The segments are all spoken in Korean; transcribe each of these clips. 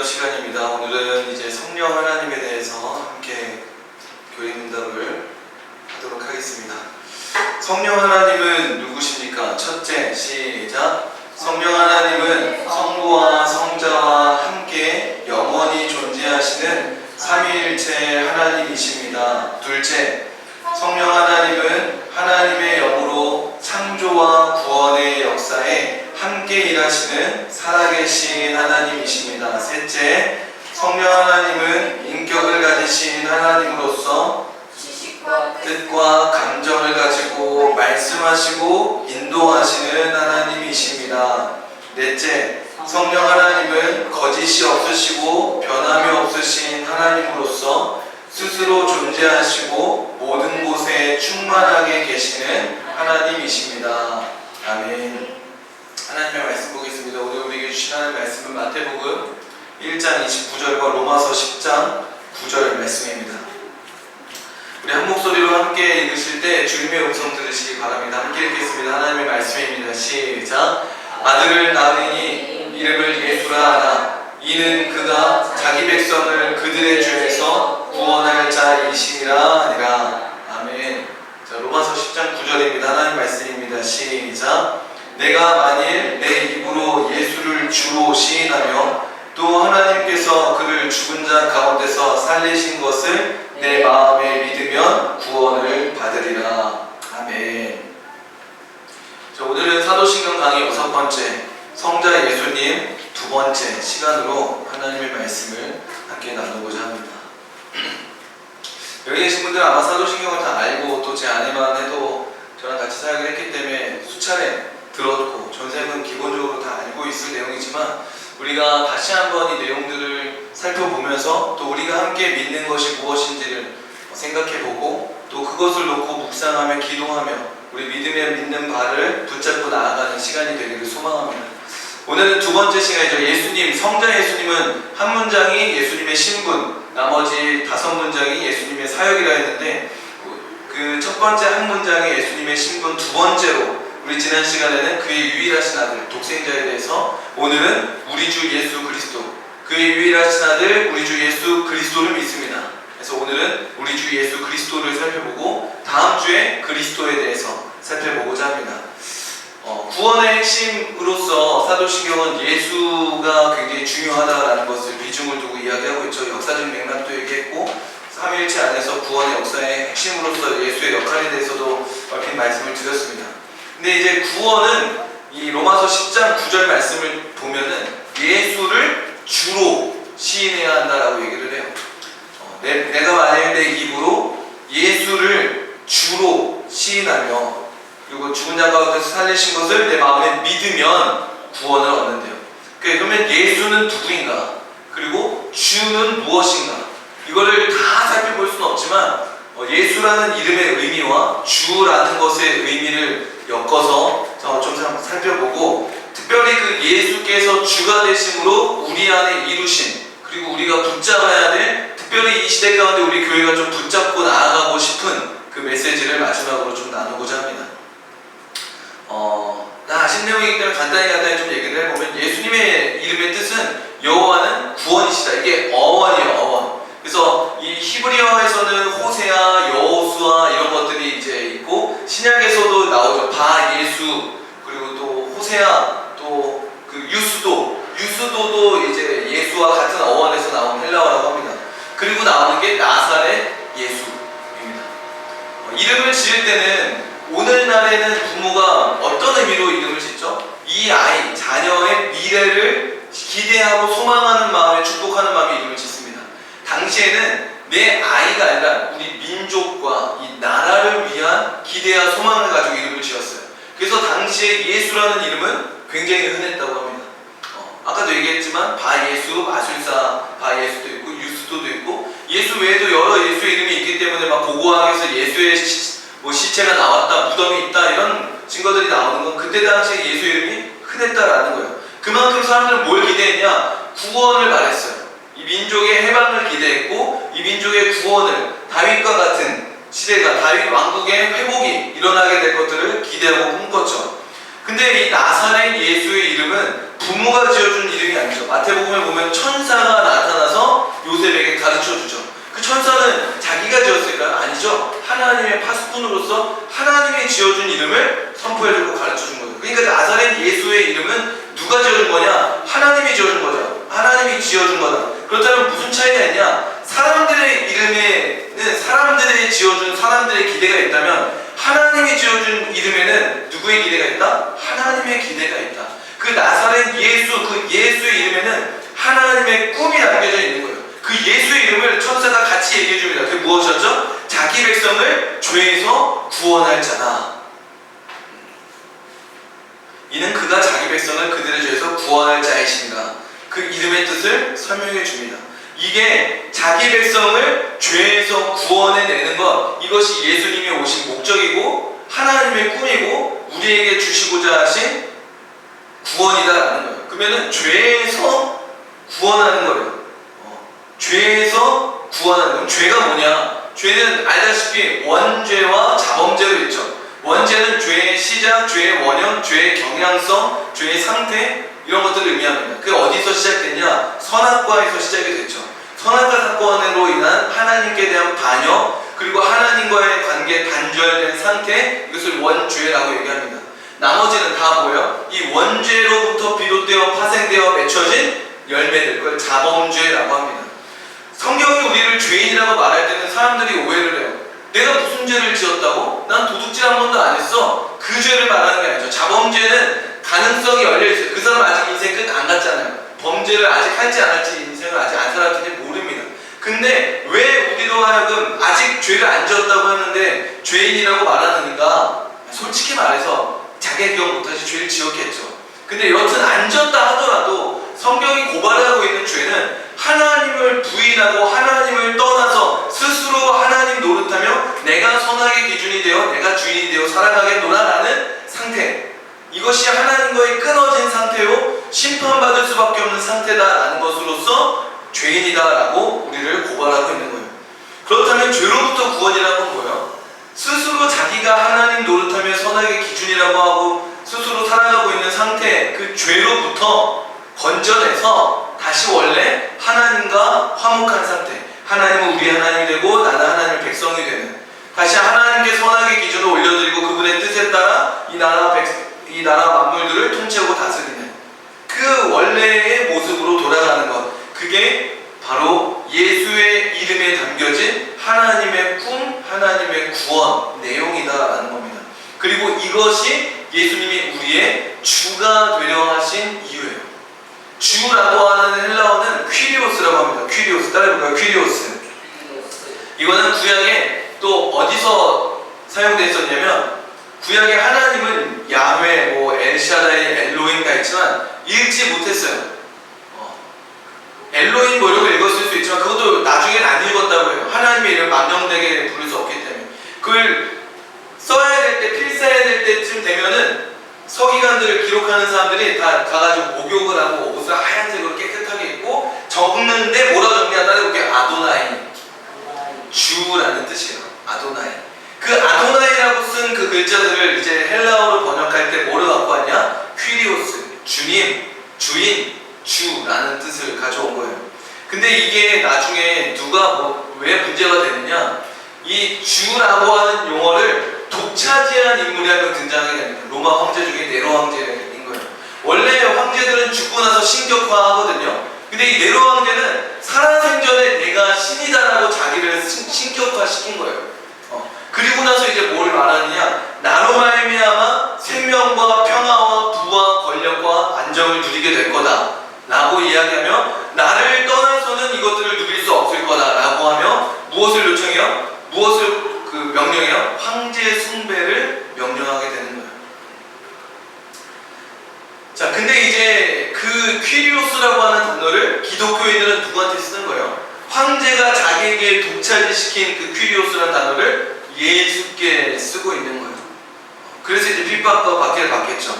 시간입니다. 오늘은 이제 성령 하나님에 대해서 함께 교리문답을 하도록 하겠습니다. 성령 하나님은 누구십니까? 첫째, 시작. 성령 하나님은 성부와 성자와 함께 영원히 존재하시는 삼위일체 하나님이십니다. 둘째, 성령 하나님은 하나님의 영으로 창조와 구원의 역사에 함께 일하시는 살아계신 하나님이십니다. 셋째, 성령 하나님은 인격을 가지신 하나님으로서 지식과 뜻과 감정을 가지고 말씀하시고 인도하시는 하나님이십니다. 넷째, 성령 하나님은 거짓이 없으시고 변함이 없으신 하나님으로서 스스로 존재하시고 모든 곳에 충만하게 계시는 하나님이십니다. 아멘. 하나님의 말씀 보겠습니다. 오늘 우리에게 주신 하나님의 말씀은 마태복음 1장 29절과 로마서 10장 9절 말씀입니다. 우리 한 목소리로 함께 읽으실 때 주님의 음성 들으시기 바랍니다. 함께 읽겠습니다. 하나님의 말씀입니다. 시작. 아들을 낳으니 이름을 예수라 하라. 이는 그가 자기 백성을 그들의 죄에서 구원할 자이시니라 하니라. 아멘. 자, 로마서 10장 9절입니다. 하나님의 말씀입니다. 시작. 내가 만일 내 입으로 예수를 주로 시인하며 또 하나님께서 그를 죽은 자 가운데서 살리신 것을 내 마음에 믿으면 구원을 받으리라. 아멘. 자, 오늘은 사도신경 강의 6번째 성자 예수님 2번째 시간으로 하나님의 말씀을 함께 나누고자 합니다. 여기 계신 분들은 아마 사도신경을 다 알고 또 제 아내만 해도 저랑 같이 사역을 했기 때문에 수차례 들었고 전생은 기본적으로 다 알고 있을 내용이지만 우리가 다시 한번 이 내용들을 살펴보면서 또 우리가 함께 믿는 것이 무엇인지를 생각해보고 또 그것을 놓고 묵상하며 기도하며 우리 믿는 바를 붙잡고 나아가는 시간이 되기를 소망합니다. 오늘은 2번째 시간이죠. 예수님, 성자 예수님은 한 문장이 예수님의 신분, 나머지 5문장이 예수님의 사역이라 했는데 그 첫 번째 한 문장이 예수님의 신분, 2번째로 우리 지난 시간에는 그의 유일하신 아들, 독생자에 대해서 오늘은 우리 주 예수 그리스도, 그의 유일하신 아들, 우리 주 예수 그리스도를 믿습니다. 그래서 오늘은 우리 주 예수 그리스도를 살펴보고 다음 주에 그리스도에 대해서 살펴보고자 합니다. 구원의 핵심으로서 사도신경은 예수가 굉장히 중요하다라는 것을 비중을 두고 이야기하고 있죠. 역사적 맥락도 얘기했고 삼위일체 안에서 구원의 역사의 핵심으로서 예수의 역할에 대해서도 얼핏 말씀을 드렸습니다. 근데 이제 구원은 이 로마서 10장 9절 말씀을 보면은 예수를 주로 시인해야 한다라고 얘기를 해요. 내가 만약에 내 입으로 예수를 주로 시인하며 그리고 죽은 자 가운데서 살리신 것을 내 마음에 믿으면 구원을 얻는데요. 그러면 예수는 누구인가? 그리고 주는 무엇인가? 이거를 다 살펴볼 수는 없지만 예수라는 이름의 의미와 주라는 것의 의미를 엮어서 좀 살펴보고 특별히 그 예수께서 주가 되심으로 우리 안에 이루신 그리고 우리가 붙잡아야 될 특별히 이 시대 가운데 우리 교회가 좀 붙잡고 나아가고 싶은 그 메시지를 마지막으로 좀 나누고자 합니다. 다 아신 내용이기 때문에 간단히 좀 얘기를 해보면 예수님의 이름의 뜻은 여호와는 구원이시다. 이게 어원이에요. 어원. 그래서 이 히브리어에서는 호세아, 여호수아 이런 것들이 이제 있고 신약에서도 나오죠. 바 예수 그리고 또 호세아 또 그 유수도도 이제 예수와 같은 어원에서 나온 헬라어라고 합니다. 그리고 나오는 게 나사렛 예수입니다. 이름을 지을 때는 오늘날에는 부모가 어떤 의미로 이름을 짓죠? 이 아이, 자녀의 미래를 기대하고 소망하는 마음에 축복하는 마음에 이름을 짓습니다. 당시에는 내 아이가 아니라 우리 민족과 이 나라를 위한 기대와 소망을 가지고 이름을 지었어요. 그래서 당시에 예수라는 이름은 굉장히 흔했다고 합니다. 아까도 얘기했지만 바예수, 마술사 바예수도 있고 유수도도 있고 예수 외에도 여러 예수의 이름이 있기 때문에 막 고고하게 해서 예수의 시체가 나왔다, 무덤이 있다 이런 증거들이 나오는 건 그때 당시에 예수 이름이 흔했다라는 거예요. 그만큼 사람들은 뭘 기대했냐? 구원을 말했어요. 이 민족의 해방을 기대했고 이 민족의 구원을 다윗과 같은 시대가 다윗 왕국의 회복이 일어나게 될 것들을 기대하고 꿈꿨죠. 근데 이 나사렛 예수의 이름은 부모가 지어준 이름이 아니죠. 마태복음에 보면 천사가 천사는 자기가 지었을까요? 아니죠. 하나님의 파수꾼으로서 하나님이 지어준 이름을 선포해주고 가르쳐준 거예요. 그러니까 나사렛 예수의 이름은 누가 지어준 거냐? 하나님이 지어준 거죠. 하나님이 지어준 거다. 그렇다면 무슨 차이가 있냐? 사람들의 이름에는 사람들이 지어준 사람들의 기대가 있다면 하나님이 지어준 이름에는 누구의 기대가 있다? 하나님의 기대가 있다. 그 나사렛 예수, 그 예수의 이름에는 하나님의 꿈이 담겨져 있는 거예요. 그 예수의 이름을 천사가 같이 얘기해 줍니다. 그게 무엇이었죠? 자기 백성을 죄에서 구원할 자다. 이는 그가 자기 백성을 그들의 죄에서 구원할 자이신가. 그 이름의 뜻을 설명해 줍니다. 이게 자기 백성을 죄에서 구원해내는 것, 이것이 예수님이 오신 목적이고 하나님의 꿈이고 우리에게 주시고자 하신 구원이다라는 거예요. 그러면은 죄에서 구원하는 거예요. 죄에서 구원하는 거예요. 죄가 뭐냐? 죄는 알다시피 원죄와 자범죄로 있죠. 원죄는 죄의 시작, 죄의 원형, 죄의 경향성, 죄의 상태, 이런 것들을 의미합니다. 그게 어디서 시작됐냐? 선악과에서 시작이 됐죠. 선악과 사건으로 인한 하나님께 대한 반역, 그리고 하나님과의 관계 단절된 상태, 이것을 원죄라고 얘기합니다. 나머지는 다 뭐예요? 이 원죄로부터 비롯되어 파생되어 맺혀진 열매들, 그걸 자범죄라고 합니다. 성경이 우리를 죄인이라고 말할 때는 사람들이 오해를 해요. 내가 무슨 죄를 지었다고? 난 도둑질 한 번도 안 했어. 그 죄를 말하는 게 아니죠. 자범죄는 가능성이 열려있어요. 그 사람 아직 인생 끝 안 갔잖아요. 범죄를 아직 할지 안 할지 인생을 아직 안 살았는지 모릅니다. 근데 왜 우리로 하여금 아직 죄를 안 지었다고 하는데 죄인이라고 말하는가? 솔직히 말해서 자기가 기억 못하지 죄를 지었겠죠. 근데 여튼 안 지었다 하더라도 성경이 고발하고 있는 죄는 하나님을 부인하고 하나님을 떠나서 스스로 하나님 노릇하며 내가 선악의 기준이 되어 내가 주인이 되어 살아가겠노라라는 상태, 이것이 하나님과의 끊어진 상태요 심판받을 수밖에 없는 상태다라는 것으로서 죄인이다라고 우리를 고발하고 있는 거예요. 그렇다면 죄로부터 구원이라는 건 뭐예요? 스스로 자기가 하나님 노릇하며 선악의 기준이라고 하고 스스로 살아가고 있는 상태, 그 죄로부터 건져내서 다시 원래 하나님과 화목한 상태, 하나님은 우리 하나님이 되고 나는 하나님의 백성이 되는, 다시 하나님께 선악의 기준을 올려드리고 그분의 뜻에 따라 이 나라 만물들을 통치하고 다스리는 그 원래의 모습으로 돌아가는 것, 그게 바로 예수의 이름에 담겨진 하나님의 꿈, 하나님의 구원 내용이다라는 겁니다. 그리고 이것이 예수님이 우리의 주가 되려 하신 이유예요. 주라고 하는 헬라어는 퀴리오스라고 합니다. 퀴리오스, 따라해볼까요? 퀴리오스. 이거는 구약에 또 어디서 사용됐었냐면, 구약에 하나님은 야훼, 엘샤다이, 엘로힘 다 있지만 읽지 못했어요. 엘로힘 이런 걸 읽었을 수 있지만 그것도 나중엔 안 읽었다고 해요. 하나님의 이름 망령되게 부를 수 없기 때문에. 그걸 써야 될 때, 필사해야 될 때쯤 되면은 서기관들을 기록하는 사람들이 다 가가지고 목욕을 하고 옷을 하얀색으로 깨끗하게 입고 적는데 뭐라 정리하다 이렇게 아도나이, 주라는 뜻이에요. 아도나이. 그 아도나이라고 쓴 그 글자들을 이제 헬라어로 번역할 때 뭐를 갖고 왔냐? 퀴리오스, 주님, 주인, 주라는 뜻을 가져온 거예요. 근데 이게 나중에 왜 문제가 되느냐? 이 주라고 하는 용어를 독차지한 인물이 한 명 등장하게 됩니다. 로마 황제 중에 네로 황제인 거예요. 원래 황제들은 죽고 나서 신격화하거든요. 근데 이 네로 황제는 살아생전에 내가 신이다라고 자기를 신격화시킨 거예요. 그리고 나서 이제 뭘 말하느냐? 나로 말미암아 생명과 평화와 부와 권력과 안정을 누리게 될 거다 라고 이야기하며, 나를 떠나서는 이것들을 누릴 수 없을 거다 라고 하며 무엇을 요청해요? 무엇을 명령해요? 황제 숭배를 명령하게 되는 거예요. 자, 근데 이제 그 퀴리오스라고 하는 단어를 기독교인들은 누구한테 쓰는 거예요? 황제가 자기에게 독차지시킨 그 퀴리오스라는 단어를 예수께 쓰고 있는 거예요. 그래서 이제 핍박과 박해를 받겠죠.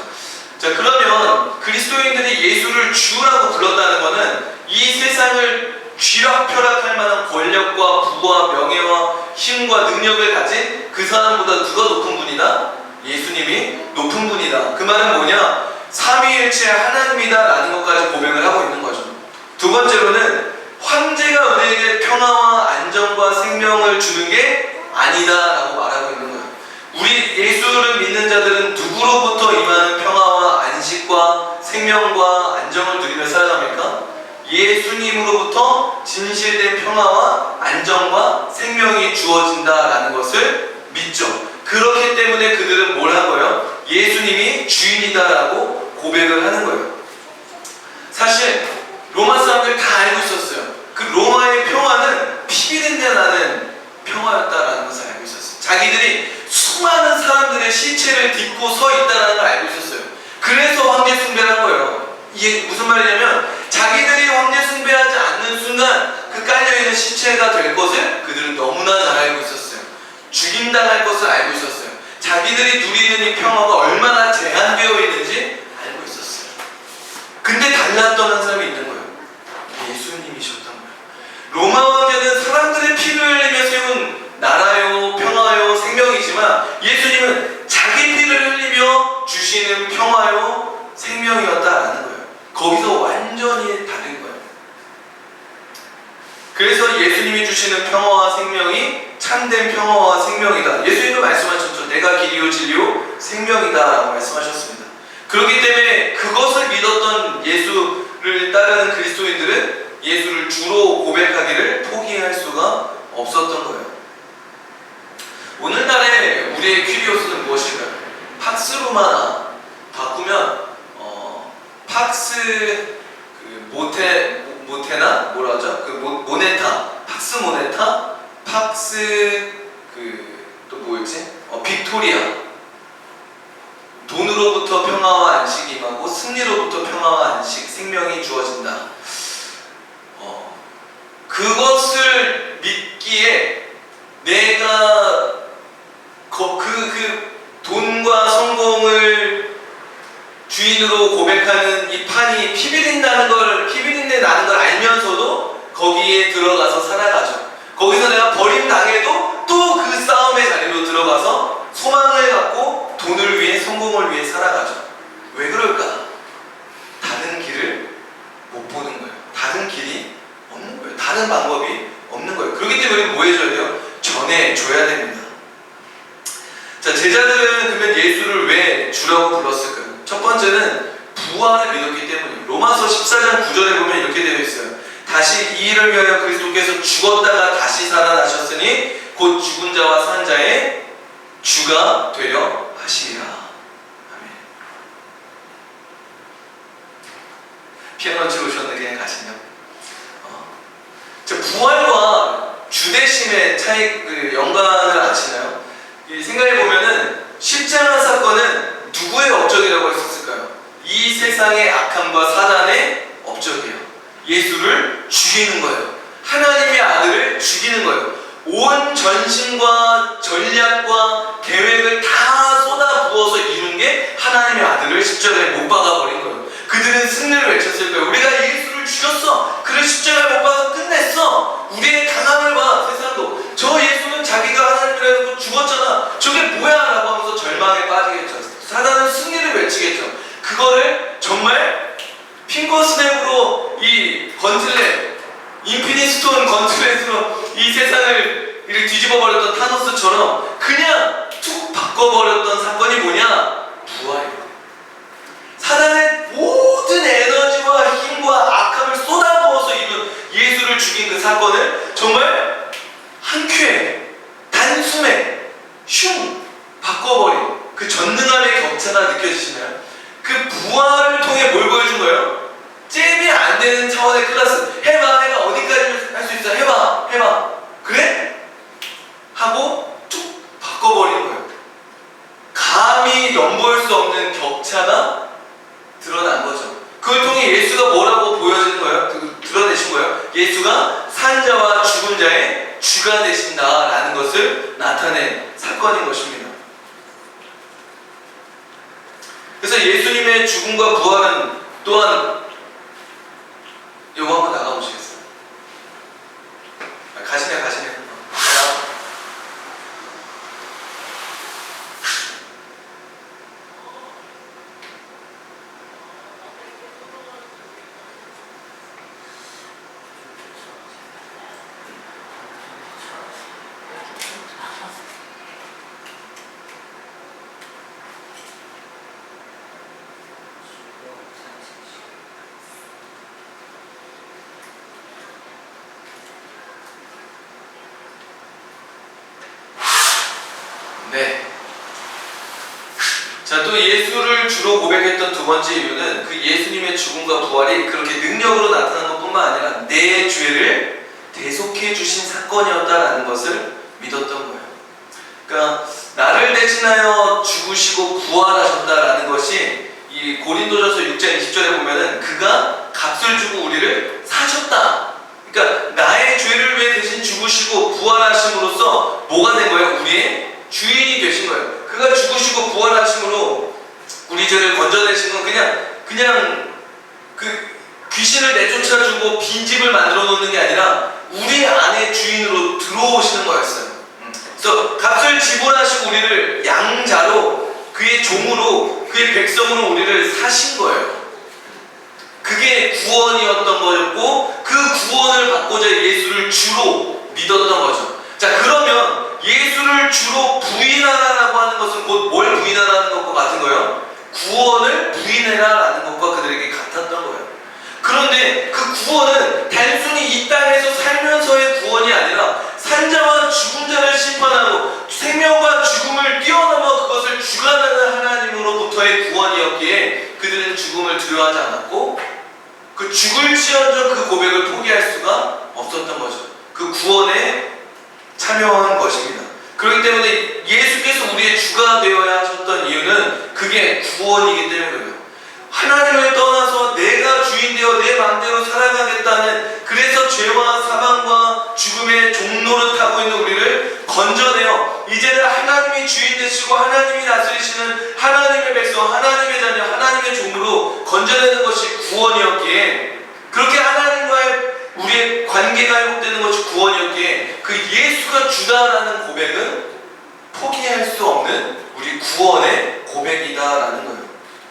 자, 그러면 그리스도인들이 예수를 주라고 불렀다는 것은 이 세상을 쥐락펴락할 만한 권력과 부와 명예와 힘과 능력을 가진 그 사람보다 누가 높은 분이다? 예수님이 높은 분이다. 그 말은 뭐냐? 삼위일체 하나님이다 라는 것까지 고백을 하고 있는 거죠. 두 번째로는 황제가 우리에게 평화와 안정 안정과 생명을 주는 게 아니다라고 말하고 있는 거예요. 우리 예수를 믿는 자들은 누구로부터 임하는 평화와 안식과 생명과 안정을 누리며 살아갑니까? 예수님으로부터 진실된 평화와 안정과 생명이 주어진다라는 것을 믿죠. 그렇기 때문에 그들은 뭘 한 거예요? 예수님이 주인이다라고 고백을 하는 거예요. 사실 로마 사람들 다 알고 있었어요. 그 로마의 평화는 피비린내 나는 평화였다라는 것을 알고 있었어요. 자기들이 수많은 사람들의 시체를 딛고 서 있다는 걸 알고 있었어요. 그래서 황제 숭배를 한 거예요. 이게 무슨 말이냐면 자기들이 황제 숭배하지 않는 순간 그 깔려있는 시체가 될 것을 그들은 너무나 잘 알고 있었어요. 죽임당할 것을 알고 있었어요. 자기들이 누리는 이 평화가 얼마나 제한되어 있는지 알고 있었어요. 근데 달랐던 한 사람이 있는 거예요. 예수님이셨던 거예요. 로마 황제는 사람들의 피를 흘리며 세운 나라요, 평화요, 생명이지만 예수님은 자기 피를 흘리며 주시는 평화요, 생명이었다라는 거예요. 거기서 완전히 다른 거예요. 그래서 예수님이 주시는 평화와 생명이 참된 평화와 생명이다. 예수님도 말씀하셨죠. 내가 길이요 진리요 생명이다 라고 말씀하셨습니다. 그렇기 때문에 그것을 믿었던 예수를 따르는 그리스도인들은 예수를 주로 고백하기를 포기할 수가 없었던 거예요. 오늘날의 우리의 퀴리오스는 무엇일까요? 팍스로만 바꾸면 팍스 모테나 뭐라 하죠? 모네타, 팍스 모네타, 팍스 또 뭐였지? 빅토리아. 돈으로부터 평화와 안식이 임하고 승리로부터 평화와 안식, 생명이 주어진다. 그것을 믿기에 내가 돈과 성공을 주인으로 고백하는 이 판이 피비린내 나는 걸 알면서도 거기에 들어가서 살아가죠. 거기서 내가 버림당해도 또 그 싸움의 자리로 들어가서 소망을 갖고 돈을 위해, 성공을 위해 살아가죠. 왜 그럴까? 다른 길을 못 보는 거예요. 다른 길이 없는 거예요. 다른 방법이 없는 거예요. 그렇기 때문에 뭐 해줘야 돼요? 전해줘야 됩니다. 자, 제자들은 그러면 예수를 왜 주라고 불렀을까요? 첫 번째는 부활을 믿었기 때문이에요. 로마서 14장 9절에 보면 이렇게 되어 있어요. 다시 이 일을 위하여 그리스도께서 죽었다가 다시 살아나셨으니 곧 죽은 자와 산 자의 주가 되려 하시리라. 아멘. 피아노 치러 오셨는데 그냥 가시네요. 부활과 주대심의 차이, 연관을 아시나요? 생각해보면은 십자가 사건은 누구의 업적이라고 할 수 있을까요? 이 세상의 악함과 사단의 업적이에요. 예수를 죽이는 거예요. 하나님의 아들을 죽이는 거예요. 온 전심과 전략과 계획을 다 쏟아부어서 이룬 게 하나님의 아들을 십자가에 못 박아버린 거예요. 그들은 승리를 외쳤을 거예요. 우리가 예수를 죽였어. 그를 십자가에 못 박아서 끝냈어. 우리의 강함을 봐. 세상도. 저 예수는 자기가 하나님이라고 죽었잖아. 저게 뭐야? 라고 하면서 절망에 빠지겠죠. 사단은 승리를 외치겠죠. 그거를 정말 핑거스냅으로 이 건틀렛, 인피니스톤 건틀렛으로 이 세상을 이렇게 뒤집어버렸던 타노스처럼 그냥 툭 바꿔버렸던 사건이 뭐냐? 부활이에요. 사단의 모든 에너지와 힘과 악함을 쏟아부어서 이룬 예수를 죽인 그 사건을 정말 한 큐에, 단숨에 슝 바꿔버린 그 전능함의 격차가 느껴지시나요? 그 부활을 통해 뭘 보여준 거예요? 잽이 안 되는 차원의 클래스. 해봐 어디까지 할 수 있어? 해봐 그래? 하고 툭 바꿔버리는 거예요. 감히 넘볼 수 없는 격차가 드러난 거죠. 그걸 통해 예수가 뭐라고 보여지는 거예요? 드러내신 거예요. 예수가 산자와 죽은 자의 주가 되신다라는 것을 나타낸 사건인 것입니다. 그래서 예수님의 죽음과 부활은 또한 이거 한번 나가보시겠어요? 가시네. 자, 또 예수를 주로 고백했던 두 번째 이유는 그 예수님의 죽음과 부활이 그렇게 능력으로 나타난 것뿐만 아니라 내 죄를 대속해 주신 사건이었다라는 것을 믿었던 거예요. 그러니까 나를 대신하여 죽으시고 부활하셨다라는 것이 이 고린도전서 6장 20절에 보면은 그가 값을 주고 우리를 사셨다. 그러니까 나의 죄를 위해 대신 죽으시고 부활하심으로써 뭐가 된 거예요? 우리의 주인이 되신 거예요. 그가 죽으시고 부활하심으로 우리 죄를 건져내신 건 그냥 그 귀신을 내쫓아주고 빈집을 만들어 놓는 게 아니라 우리 안에 주인으로 들어오시는 거였어요. 그래서 값을 지불하시고 우리를 양자로 그의 종으로 그의 백성으로 우리를 사신 거예요. 그게 구원이었던 거였고 그 구원을 받고자 예수를 주로 믿었던 거죠. 자, 그러면 예수를 주로 부인하라라고 하는 것은 곧 뭘 부인하라는 것과 같은 거예요? 구원을 부인해라라는 것과 그들에게 같았던 거예요. 그런데 그 구원은 단순히 이 땅에서 살면서의 구원이 아니라 산자와 죽은 자를 심판하고 생명과 죽음을 뛰어넘어 그것을 주관하는 하나님으로부터의 구원이었기에 그들은 죽음을 두려워하지 않았고 그 죽을지언정 그 고백을 포기할 수가 없었던 거죠. 그 구원에 참여한 것입니다. 그렇기 때문에 예수께서 우리의 주가 되어야 하셨던 이유는 그게 구원이기 때문에 그래요. 하나님을 떠나서 내가 주인 되어 내 마음대로 살아가겠다는, 그래서 죄와 사망과 죽음의 종노릇하고 있는 우리를 건져내어 이제는 하나님이 주인 되시고 하나님이 다스리시는 하나님의 백성, 하나님의 자녀, 하나님의 종으로 건져내는 것이 구원이었기에, 그렇게 하나님과의 우리의 관계가 회복되는 것이 구원이었기에 그 예수가 주다라는 고백은 포기할 수 없는 우리 구원의 고백이다라는 거예요.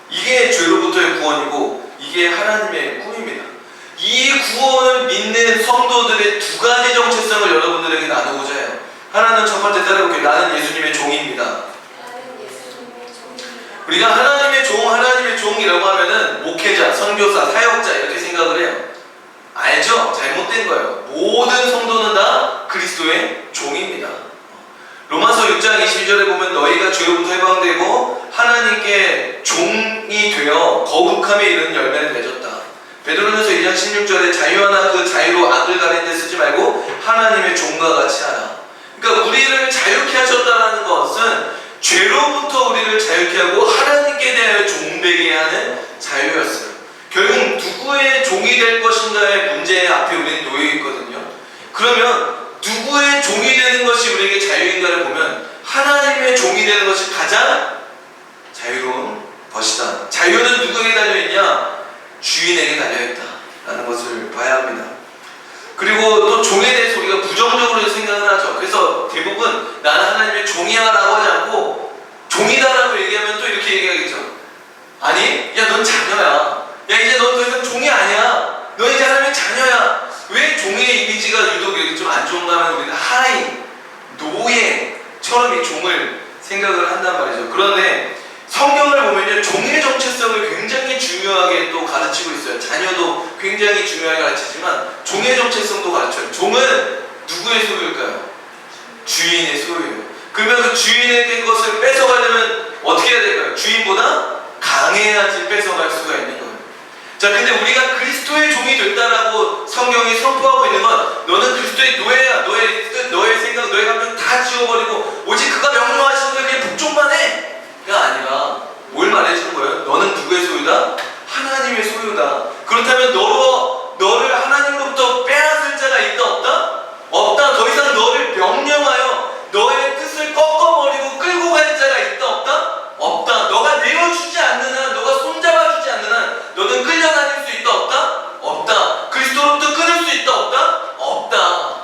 이게 죄로부터의 구원이고 이게 하나님의 꿈입니다. 이 구원을 믿는 성도들의 두 가지 정체성을 여러분들에게 나누고자 해요. 하나는 첫 번째 따라볼게요. 나는 예수님의 종입니다. 우리가 하나님의 종, 하나님의 종이라고 하면은 목회자, 선교사, 사역자 이렇게 생각을 해요. 알죠? 잘못된 거예요. 모든 성도는 다 그리스도의 종입니다. 로마서 6장 22절에 보면 너희가 죄로부터 해방되고 하나님께 종이 되어 거룩함에 이르는 열매를 맺었다. 베드로전서 2장 16절에 자유하나 그 자유로 악을 가리는 데 쓰지 말고 하나님의 종과 같이 하라. 그러니까 우리를 자유케 하셨다는 것은 죄로부터 우리를 자유케 하고 하나님께 대하여 종되게 하는 자유였어요. 결국 누구의 종이 될 것인가의 문제 앞에 우리는 놓여 있거든요. 그러면 누구의 종이 되는 것이 우리에게 자유인가를 보면 하나님의 종이 되는 것이 가장 자유로운 것이다. 자유는 누구에게 달려있냐? 주인에게 달려있다라는 것을 봐야 합니다. 그리고 또 종에 대해서 우리가 부정적으로 생각을 하죠. 그래서 대부분 나는 하나님의 종이야 라고 하지 않고 종이다라고 얘기하면 또 이렇게 얘기하겠죠. 아니, 야 넌 자녀야. 야 이제 넌 더 이상 종이 아니야. 너 이제 하나님의 자녀야. 왜 종의 이미지가 유독 이렇게 좀 안 좋은가 하면 우리는 하인, 노예처럼 이 종을 생각을 한단 말이죠. 그런데 성경을 보면요, 종의 정체성을 굉장히 중요하게 또 가르치고 있어요. 자녀도 굉장히 중요하게 가르치지만 종의 정체성도 가르쳐요. 종은 누구의 소유일까요? 주인의 소유예요. 그러면 그 주인의 것을 뺏어가려면 어떻게 해야 될까요? 주인보다 강해야지 뺏어갈 수가 있는 거예요. 자, 근데 우리가 그리스도의 종이 됐다라고 성경이 선포하고 있는 건 너는 그리스도의 노예야. 너의 뜻, 너의 생각, 너의 감정 다 지워버리고 오직 그가 명령하시는 걸 그냥 복종만 해. 가 아니라 뭘 말해주는 거예요? 너는 누구의 소유다? 하나님의 소유다. 그렇다면 너를 하나님으로부터 빼앗을 자가 있다 없다? 없다. 더 이상 너를 명령하여 너의 뜻을 꺾어버리고 끌고 갈 자가 있다 없다? 없다. 너가 내어주지 않는 한, 너가 손잡아주지 않는 한 너는 끌려다닐 수 있다 없다? 없다. 그리스도로부터 끊을 수 있다 없다? 없다.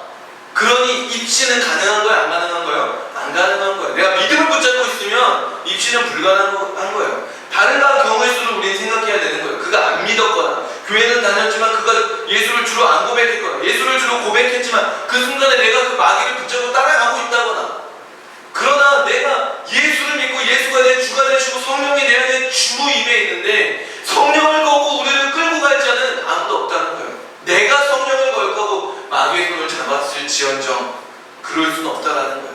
그러니 입시는 가능한 거예요? 안 가능한 거예요? 안 가능한 거예요. 내가 믿음을 붙잡고 있으면 입시는 불가능한 거예요. 다른 경우의 수를 우리는 생각해야 되는 거예요. 그가 안 믿었거나 교회는 다녔지만 그가 예수를 주로 안 고백했거나 예수를 주로 고백했지만 그 순간에 내가 그 마귀를 붙잡고 따라가고 있다거나, 그러나 내가 예수를 믿고 예수가 내 주가 되시고 성령이 내 안에 주로 임해 있는데 성령을 거고 우리를 끌고 갈 자는 아무도 없다는 거예요. 내가 성령을 거역하고 마귀의 손을 잡았을지언정 그럴 수는 없다라는 거예요.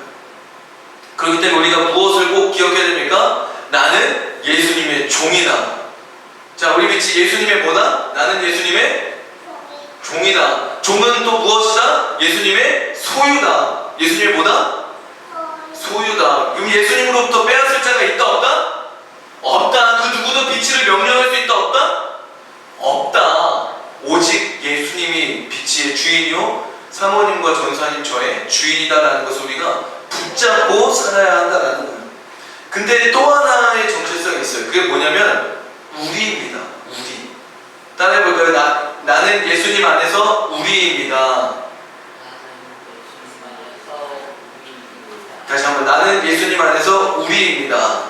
그렇기 때문에 우리가 무엇을 꼭 기억해야 됩니까? 나는 예수님의 종이다. 자, 우리 빛이 예수님의 뭐다? 나는 예수님의 종이다. 종은 또 무엇이다? 예수님의 소유다. 예수님의 뭐다? 소유다. 그럼 예수님으로부터 빼앗을 자가 있다 없다? 없다. 그 누구도 빛을 명령할 수 있다 없다? 없다. 오직 예수님이 빛의 주인이요 사모님과 전사님 저의 주인이다라는 것을 우리가 붙잡고 살아야 한다라는 거예요. 근데 또 하나의 정체성이 있어요. 그게 뭐냐면 우리입니다. 우리. 따라해볼까요? 나는 예수님 안에서 우리입니다. 다시 한번. 나는 예수님 안에서 우리입니다.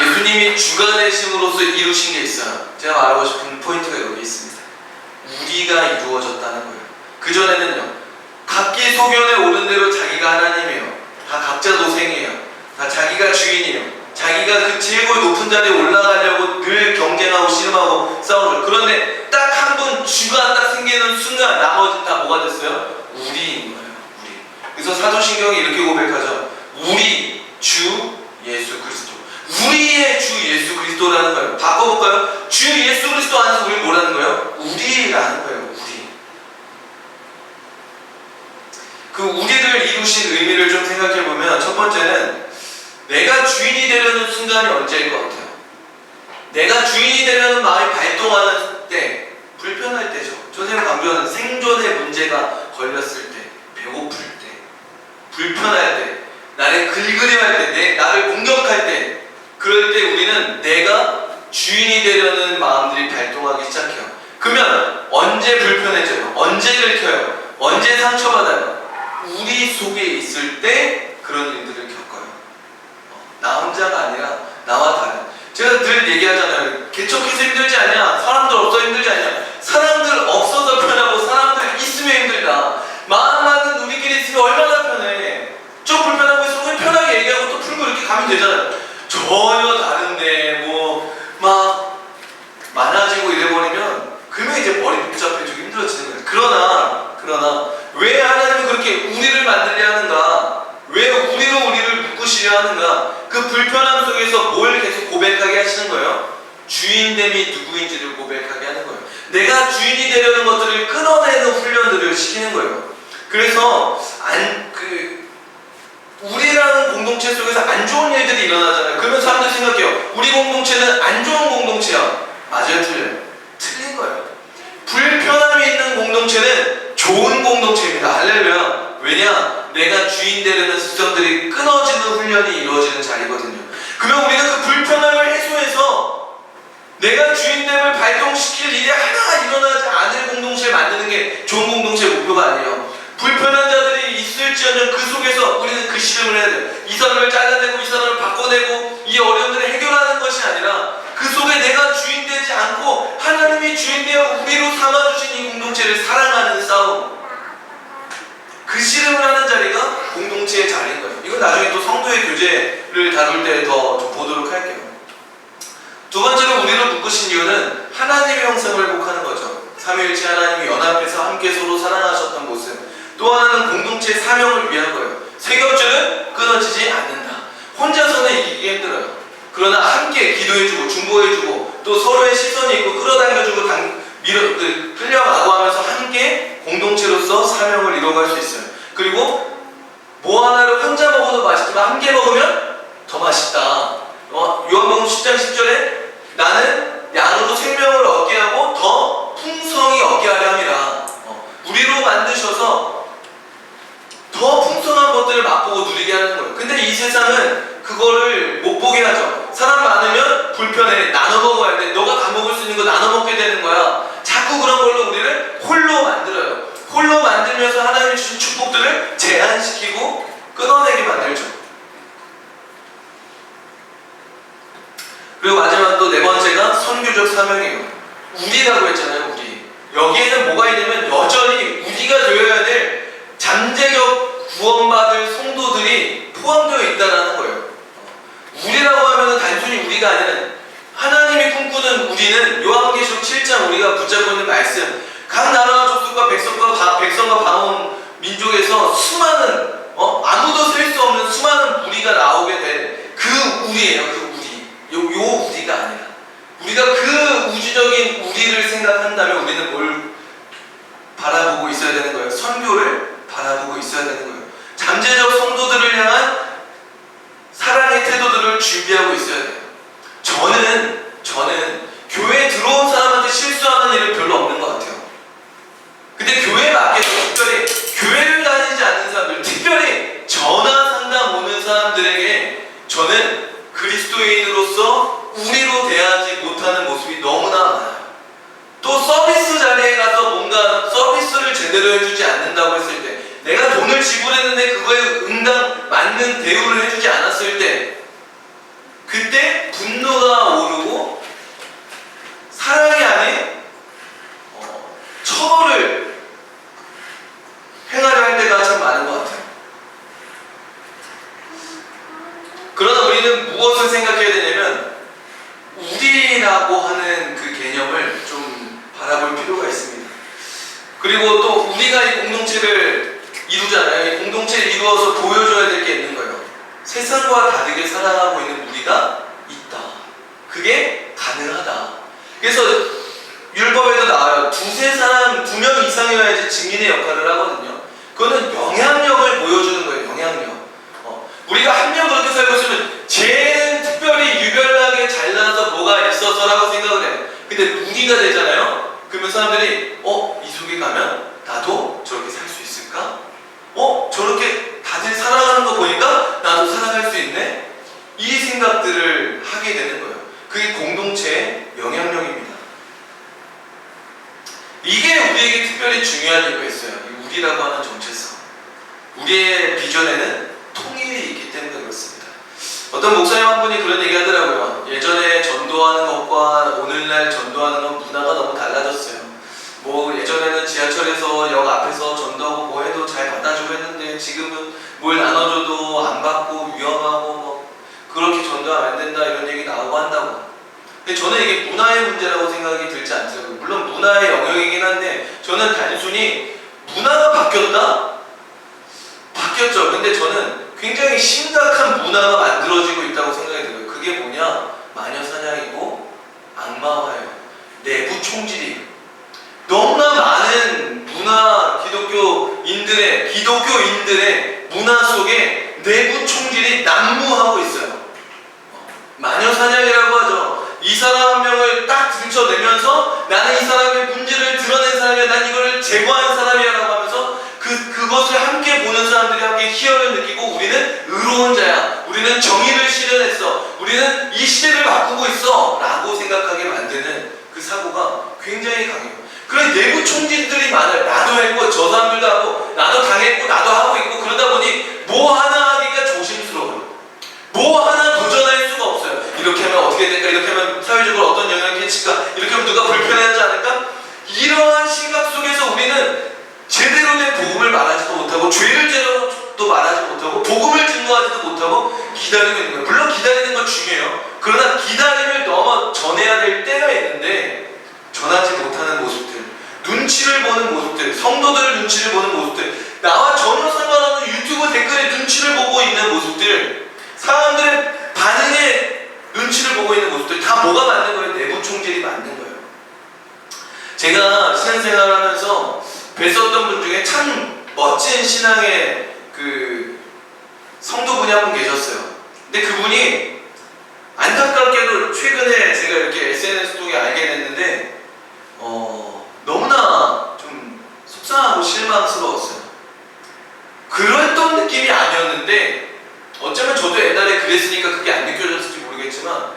예수님이 주가 되심으로써 이루신 게 있어요. 제가 말하고 싶은 포인트가 여기 있습니다. 우리가 이루어졌다는 거예요. 그전에는요, 각기 소견에 오른 대로 자기가 하나님이에요. 다 각자 도생이에요. 다 자기가 주인이에요. 자기가 그 최고 높은 자리에 올라가려고 늘 경쟁하고 씨름하고 싸우죠. 그런데 딱 한 분 주가 딱 생기는 순간 나머지 다 뭐가 됐어요? 우리인 거예요. 우리. 그래서 사도신경이 이렇게 고백하죠. 우리 주 예수 그리스도. 우리의 주 예수 그리스도라는 거예요. 바꿔볼까요? 주 예수 그리스도 안에서 우리는 뭐라는 거예요? 우리라는 거예요. 우리. 그 우리를 이루신 의미를 좀 생각해보면 첫 번째는 내가 주인이 되려는 순간이 언제일 것 같아요? 내가 주인이 되려는 마음이 발동하는 때, 불편할 때죠. 선생님 강조하는 생존의 문제가 걸렸을 때, 배고플 때, 불편할 때, 나를 긁으려 할 때, 나를 공격할 때, 그럴 때 우리는 내가 주인이 되려는 마음들이 발동하기 시작해요. 그러면 언제 불편해져요? 언제 긁혀요? 언제 상처받아요? 우리 속에 있을 때 그런 일들을 겪어요. 나 혼자가 아니라 나와 다른. 제가 늘 얘기하잖아요. 개척해서 힘들지 않냐? 사람들 없어 힘들지 않냐? 사람들 없어서 편하고 사람들 있으면 힘들다. 마음만은 우리끼리 있으면 얼마나 편해. 좀 불편하고 있으면 편하게 얘기하고 또 풀고 이렇게 가면 되잖아요. 전혀 다른데 뭐 막 많아지고 이래버리면 그러면 이제 머리 복잡해지고 힘들어지는 거예요. 그러나 왜 하나님은 그렇게 우리를 만들려 하는가? 왜 우리를 묶으시려 하는가? 그 불편함 속에서 뭘 계속 고백하게 하시는 거예요? 주인됨이 누구인지를 고백하게 하는 거예요. 내가 주인이 되려는 것들을 끊어내는 훈련들을 시키는 거예요. 그래서 우리라는 공동체 속에서 안 좋은 일들이 일어나잖아요. 그러면 사람들이 생각해요. 우리 공동체는 안 좋은 공동체야. 맞아요? 틀려요? 틀린 거예요. 불편함이 있는 공동체는 좋은 공동체입니다. 할렐루야. 왜냐? 내가 주인 되려는 습성들이 끊어지는 훈련이 이루어지는 자리거든요. 그러면 우리는 그 불편함을 해소해서 내가 주인됨을 발동시킬 일이 하나가 일어나지 않을 공동체를 만드는 게 좋은 공동체의 목표가 아니에요. 불편한 자들이 있을지언정 그 속에서 우리는 그 씨름을 해야 돼요. 이 사람을 잘라내고 이 사람을 바꿔내고 이 어려움들을 해결하는 것이 아니라 그 속에 내가 주인 되지 않고 하나님이 주인 되어 우리로 삼아주신 이 공동체를 사랑하는 싸움, 그 씨름을 하는 자리가 공동체의 자리인 거예요. 이건 나중에 또 성도의 교제를 다룰 때 더 좀 보도록 할게요. 두 번째로 우리를 묶으신 이유는 하나님의 형상을 회복하는 거죠. 삼위일체 하나님이 연합해서 함께 서로 사랑하셨던 모습. 또 하나는 공동체의 사명을 위한 거예요. 세겹줄은 끊어지지 않는다. 혼자서는 이기기 힘들어요. 그러나 함께 기도해주고 중보해주고 또 서로의 시선이 있고 끌어당겨주고 끌려가고 하면서 함께 공동체로서 사명을 이뤄갈 수 있어요. 그리고 뭐 하나를 혼자 먹어도 맛있지만 함께 먹으면 더 맛있다. 요한복음 10장 10절에 나는 양으로 생명을 얻게 하고 더 풍성히 얻게 하려 함이라. 우리로 만드셔서 더 풍성한 것들을 맛보고 누리게 하는 거예요. 근데 이 세상은 그거를 못 보게 하죠. 사람 많으면 불편해. 나눠 먹어야 돼. 너가 다 먹을 수 있는 거 나눠 먹게 되는 거야. 자꾸 그런 걸로 우리를 홀로 만들어요. 홀로 만들면서 하나님이 주신 축복들을 제한시키고 끊어내게 만들죠. 그리고 마지막 또 네 번째가 선교적 사명이에요. 우리라고 했잖아요. 우리. 여기에는 뭐가 있냐면 여전히 우리가 되어야 될 잠재적 구원받을 성도들이 포함되어 있다는 거예요. 우리라고 하면 단순히 우리가 아니라 하나님이 꿈꾸는 우리는 요한계시록 7장 우리가 붙잡고 있는 말씀, 각 나라와 족속과 백성과 방언 민족에서 수많은 아무도 셀 수 없는 수많은 무리가 나오게 된 우리예요. 그 우리. 요 우리가 아니라. 우리가 그 우주적인 우리를 생각한다면 우리는 뭘 바라보고 있어야 되는 거예요? 선교를 바라보고 있어야 되는 거예요. 잠재적 성도들을 향한 사랑의 태도들을 준비하고 있어야 돼요. 저는 교회에 들어온 사람한테 실수하는 일은 별로 없는 것 같아요. 근데 교회 밖에서 특별히 교회를 다니지 않는 사람들, 특별히 전화 상담 오는 사람들에게 저는 그리스도인으로서 우리로 대하지 못하는 모습이 너무나 많아요. 또 서비스 자리에 가서 뭔가 서비스를 제대로 해주지 않는다고 했을 때, 내가 돈을 지불했는데 그거에 응당 맞는 대우를 해주지 않았을 때, 그때 분노가 오르고 사랑이 아닌 처벌을 행하려 할 때가 참 많은 것 같아요. 그러나 우리는 무엇을 생각해야 되냐면 우리라고 하는 그 개념을 좀 바라볼 필요가 있습니다. 그리고 또 우리가 이 공동체를 이루잖아요. 이 공동체를 이루어서 보여줘야 될 게 있는 거예요. 세상과 다르게 살아가고 있는 우리가 있다. 그게 가능하다. 그래서 율법에도 나와요. 두세 사람, 2명 이상이어야지 증인의 역할을 하거든요. 그거는 영향력을 보여주는 거예요. 영향력. 우리가 한 명 그렇게 살고 있으면 쟤는 특별히 유별나게 잘나서 뭐가 있어서라고 생각을 해요. 근데 무리가 되잖아요. 그러면 사람들이 이 속에 가면 나도 저렇게 살 수 있을까? 저렇게 다들 살아가는 거 보니까 나도 살아갈 수 있네? 이 생각들을 하게 되는 거예요. 그게 공동체의 영향력입니다. 이게 우리에게 특별히 중요한 이유가 있어요. 이 우리라고 하는 정체성. 우리의 비전에는 통일이 있기 때문에 그렇습니다. 어떤 목사님 한 분이 그런 얘기 하더라고요. 예전에 전도하는 것과 오늘날 전도하는 건 문화가 너무 달라졌어요. 뭐 예전에는 지하철에서 역 앞에서 전도하고 뭐 해도 잘 받아주고 했는데 지금은 뭘 나눠줘도 안 받고 위험하고 뭐 그렇게 전도하면 안 된다 이런 얘기 나오고 한다고. 근데 저는 이게 문화의 문제라고 생각이 들지 않더라고요. 물론 문화의 영역이긴 한데 저는 단순히 문화가 바뀌었다? 바뀌었죠. 근데 저는 굉장히 심각한 문화가 만들어지고 있다고 생각이 들어요. 그게 뭐냐? 마녀사냥이고 악마화예요. 내부 총질이. 너무나 많은 기독교인들의 문화 속에 내부 총질이 난무하고 있어요. 마녀사냥이라고 하죠. 이 사람 한 명을 딱 들춰내면서 나는 이 사람의 문제를 드러낸 사람이야, 난 이거를 제거한 사람이야 라고 하면서 그것을 함께 보는 사람들이 함께 희열을 느끼고 우리는 의로운 자야, 우리는 정의를 실현했어, 우리는 이 시대를 바꾸고 있어 라고 생각하게 만드는 그 사고가 굉장히 강해요. 그런 내부 총질들이 많아요. 나도 했고 저 사람들도 하고 나도 당했고 나도 하고 있고 그러다 보니 뭐 하나 하기가 조심스러워요. 뭐 하나 도전할 수가 없어요. 이렇게 하면 어떻게 될까? 이렇게 하면 사회적으로 어떤 영향을 끼칠까? 이렇게 하면 누가 불편해하지 않을까? 이러한 시각 속에서 우리는 제대로 된 복음을 말하지도 못하고 죄를 제대로 말하지 못하고 복음을 증거하지도 못하고 기다리고 있는 거예요. 물론 기다리는 건 중요해요. 그러나 기다림을 넘어 전해야 될 때가 있는데 전하지 못하는 모습들, 눈치를 보는 모습들, 성도들의 눈치를 보는 모습들, 나와 전혀 상관없는 유튜브 댓글에 눈치를 보고 있는 모습들, 사람들의 반응에 눈치를 보고 있는 모습들, 다 뭐가 맞는 거예요? 내부 총질이 맞는 거예요. 제가 신앙생활을 하면서 뵀었던 분 중에 참 멋진 신앙의 그 성도분이 한 분 계셨어요. 근데 그분이 안타깝게도 최근에 제가 이렇게 SNS 통해 알게 됐는데 너무나 좀 속상하고 실망스러웠어요. 그랬던 느낌이 아니었는데 어쩌면 저도 옛날에 그랬으니까 그게 안 느껴졌을지 모르겠지만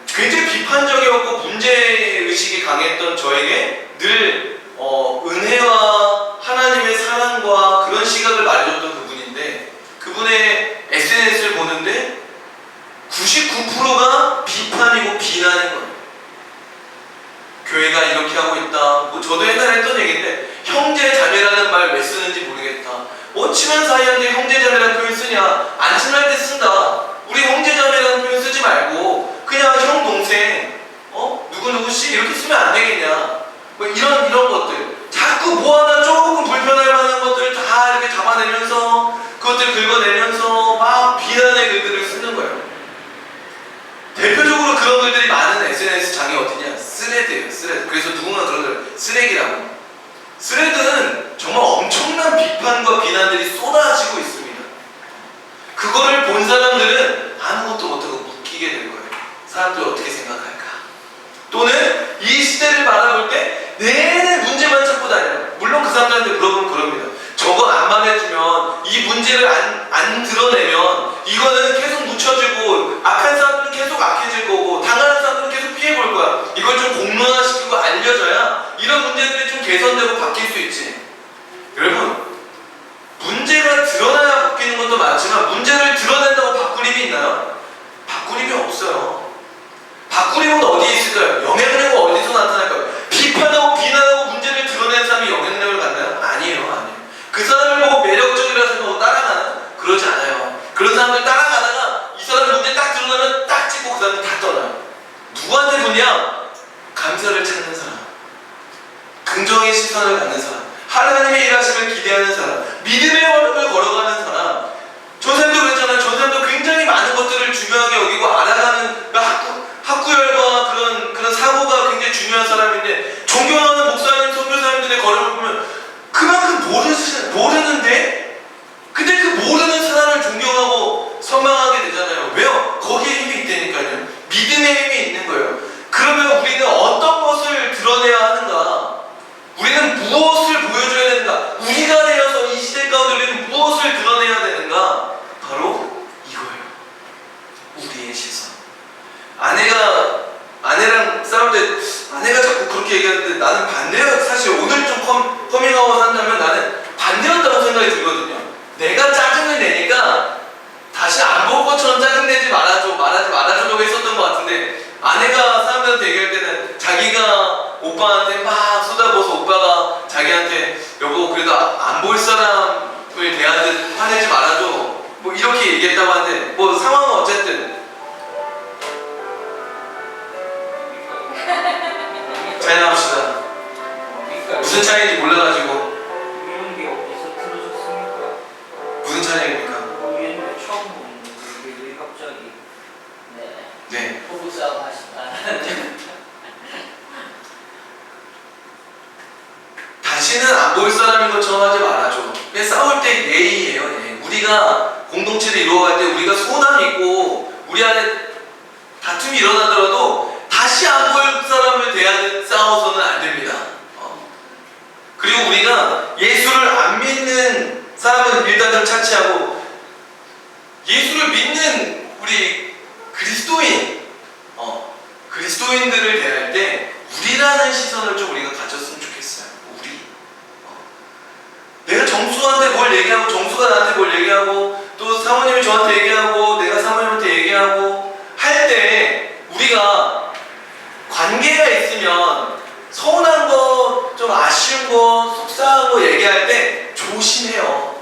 굉장히 비판적이었고 문제의식이 강했던 저에게 늘 은혜와 하나님의 사랑과 그런 시각을 말해줬던 그분인데 그분의 SNS를 보는데 99%가 비판이고 비난인 거예요. 교회가 이렇게 하고 있다. 뭐 저도 옛날에 했던 얘기인데 형제 자매라는 말 왜 쓰는지 모르겠다. 친한 사이한테 형제 자매라는 표현 쓰냐? 안 친할 때 쓴다. 우리 형제 자매라는 표현 쓰지 말고 그냥 형 동생 누구누구씨 이렇게 쓰면 안 되겠냐? 뭐 이런 것들 자꾸 뭐 하나 조금 불편할 만한 것들을 다 이렇게 잡아내면서 그것들 긁어내면서 막 비난의 글들을 쓰는 거예요. 스레드예요. 스레드. 그래서 누군가 그러더라고요. 쓰레기라고. 스레드는 정말 엄청난 비판과 비난들이 쏟아지고 있습니다. 그거를 본 사람들은 아무것도 못하고 웃기게 될 거예요. 사람들 어떻게 생각할까? 또는 이 시대를 바라볼 때 내내 문제만 찾고 다녀요. 물론 그 사람들한테 물어보면 그럽니다. 저거 안 말해주면, 이 문제를 안 드러내면 이거는 계속 묻혀지고 악한 사람들은 계속 악해질 거고 당하는 사람들은 계속 피해볼 거야. 이걸 좀 공론화시키고 알려줘야 이런 문제들이 좀 개선되고 바뀔 수 있지. 여러분, 문제가 드러나야 바뀌는 것도 많지만 문제를 드러낸다고 바꿀 힘이 있나요? 바꿀 힘이 없어요. 바꿀 힘은 어디에 있을까요? 영향력은 어디서 나타날까요? 비판하고 비난하고 문제를 드러낸 사람이 영향력을 갖나요? 아니에요. 그 사람을 보고 매력적이라 생각하고 따라가는? 그러지 않아요. 그런 사람들 따라가다가 이 사람 문제 딱 드러나면 딱 찍고 그 사람들 다 떠나요. 누구한테 보냐? 감사를 찾는 사람, 긍정의 시선을 갖는 사람, 하나님의 일하심을 기대하는 사람, 믿음의 걸음을 걸어가는 사람. 전생도 그랬잖아요. 전생도 굉장히 많은 것들을 중요하게 여기고 알아가는 학구열과 그런 사고가 굉장히 중요한 사람인데, 존경하는 목사님, 선교사님들의 걸음을 보면 그만큼 모르는데, 근데 그 모르는 사람을 존경하고 선망하게 되잖아요. 왜요? 거기에 힘이 있다니까요. 믿음의 힘이 있는 거예요. 그러면 우리는 어떤 것을 드러내야 하는가? 우리는 무엇을 보여줘야 되는가? 우리가 되어서 이 시대 가운데 우리는 무엇을 드러내야 되는가? 바로 이거예요. 우리의 시선. 아내랑 싸울 때 아내가 자꾸 그렇게 얘기하는데 나는 반대야. 사실 오늘 좀 커밍아웃 한다면 나는 반대였다고 생각이 들거든요. 내가 짜증을 내니까 다시 안 볼 것처럼 짜증내지 말아주려고 했었던 것 같은데, 아내가 사람들한테 얘기할 때는 자기가 오빠한테 막 쏟아부어서 오빠가 자기한테 여보 그래도 안 볼 사람을 대하듯 화내지 말아줘 뭐 이렇게 얘기했다고 하는데, 뭐 상황은 어쨌든 잘 나옵시다. 무슨 차이인지 몰라가지고. 이런 게 어디서 들어졌습니까? 무슨 차이입니까? 모르겠는데 처음 보는데 왜 갑자기? 네. 부부싸움 하시다. 다시는 안 볼 사람인 것처럼 하지 말아줘. 그냥 싸울 때 예의예요. 예. 우리가 공동체를 이루어갈 때 우리가 소원함이 있고 우리 안에 다툼이 일어나더라도 다시 안 볼 사람을 대하듯 싸워서는 안 됩니다. 그리고 우리가 예수를 안 믿는 사람은 일단 좀 차치하고, 예수를 믿는 우리 그리스도인들을 대할 때 우리라는 시선을 좀 우리가 가졌으면 좋겠어요. 우리. 내가 정수한테 뭘 얘기하고 정수가 나한테 뭘 얘기하고 또 사모님이 저한테 얘기하고 내가 사모님한테 얘기하고 할 때 우리가 관계가 있으면 서운한 거, 좀 아쉬운 거, 속상한 거 얘기할 때 조심해요.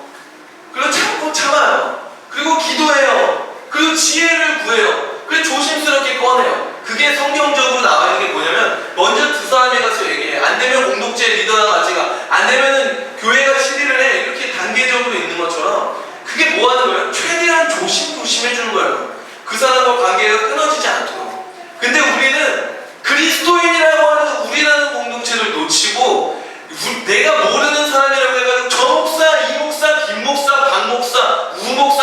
그리고 참아요. 그리고 기도해요. 그리고 지혜를 구해요. 그리고 조심스럽게 꺼내요. 그게 성경적으로 나와 있는 게 뭐냐면, 먼저 두 사람이 가서 얘기해. 안 되면 공동체 리더랑 같이 가. 안 되면은 교회가 실의를 해. 이렇게 단계적으로 있는 것처럼 그게 뭐 하는 거예요? 최대한 조심해주는 거예요. 그 사람과 관계가 끊어지지 않도록. 근데 우리는 그리스도인이라고 하는 우리라는 공동체를 놓치고 내가 모르는 사람이라고 해가지고 저 목사, 이 목사, 김 목사, 박 목사, 우 목사,